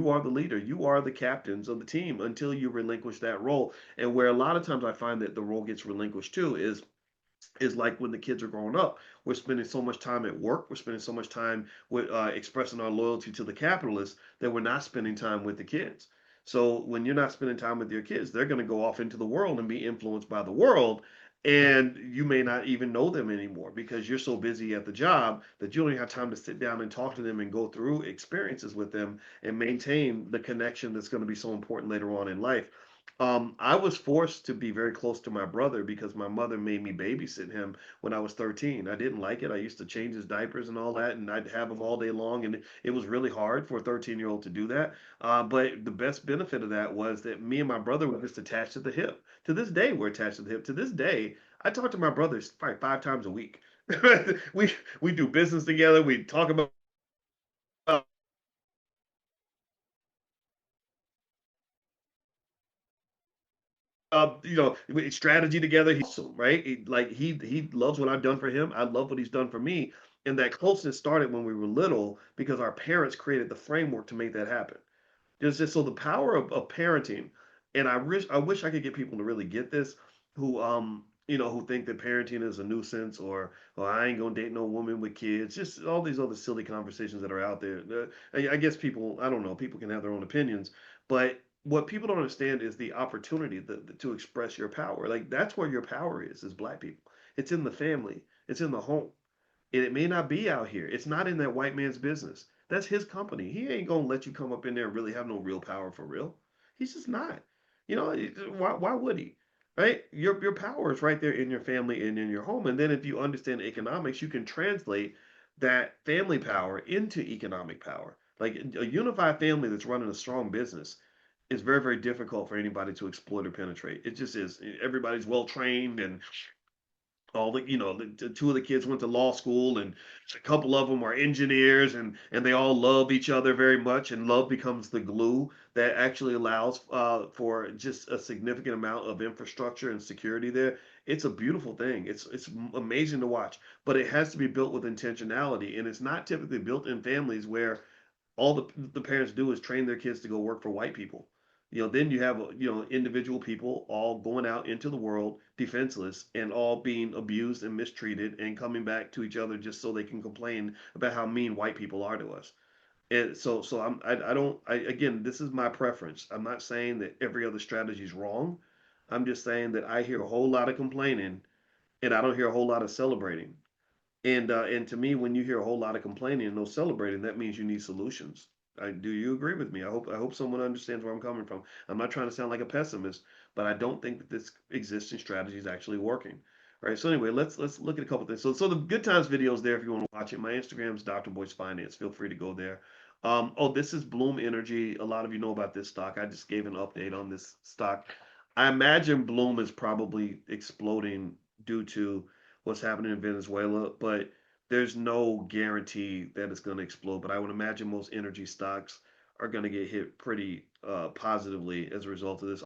you are the leader. You are the captains of the team until you relinquish that role. And where a lot of times I find that the role gets relinquished too is like when the kids are growing up. We're spending so much time at work. We're spending so much time with expressing our loyalty to the capitalists that we're not spending time with the kids. So when you're not spending time with your kids, they're going to go off into the world and be influenced by the world. And you may not even know them anymore because you're so busy at the job that you don't even have time to sit down and talk to them and go through experiences with them and maintain the connection that's going to be so important later on in life. I was forced to be very close to my brother because my mother made me babysit him when I was 13. I didn't like it. I used to change his diapers and all that, and I'd have him all day long, and it was really hard for a 13-year-old to do that. But the best benefit of that was that me and my brother were just attached at the hip. To this day, we're attached at the hip. To this day, I talk to my brothers probably 5 times a week. we we do business together. We talk about strategy together. He's awesome, right? Like he loves what I've done for him. I love what he's done for me. And that closeness started when we were little because our parents created the framework to make that happen. Just so the power of parenting, and I wish I could get people to really get this, who think that parenting is a nuisance or I ain't gonna date no woman with kids, just all these other silly conversations that are out there. I guess people, I don't know, people can have their own opinions, but what people don't understand is the opportunity to express your power. Like that's where your power is black people. It's in the family. It's in the home. And it may not be out here. It's not in that white man's business. That's his company. He ain't gonna let you come up in there and really have no real power for real. He's just not. Why would he? Right? Your power is right there in your family and in your home. And then if you understand economics, you can translate that family power into economic power. Like a unified family that's running a strong business is very, very difficult for anybody to exploit or penetrate. It just is. Everybody's well trained and all the two of the kids went to law school and a couple of them are engineers and they all love each other very much and love becomes the glue that actually allows for just a significant amount of infrastructure and security there. It's a beautiful thing. It's amazing to watch, but it has to be built with intentionality, and it's not typically built in families where all the parents do is train their kids to go work for white people. Then you have individual people all going out into the world defenseless and all being abused and mistreated and coming back to each other just so they can complain about how mean white people are to us. And so I don't again, this is my preference. I'm not saying that every other strategy is wrong. I'm just saying that I hear a whole lot of complaining and I don't hear a whole lot of celebrating. And to me, when you hear a whole lot of complaining and no celebrating, that means you need solutions. Do you agree with me? I hope someone understands where I'm coming from. I'm not trying to sound like a pessimist, but I don't think that this existing strategy is actually working. All right. So anyway, let's look at a couple things. So the Good Times video is there if you want to watch it. My Instagram is Dr. Boyce Finance. Feel free to go there. This is Bloom Energy. A lot of you know about this stock. I just gave an update on this stock. I imagine Bloom is probably exploding due to what's happening in Venezuela, but there's no guarantee that it's going to explode. But I would imagine most energy stocks are going to get hit pretty positively as a result of this.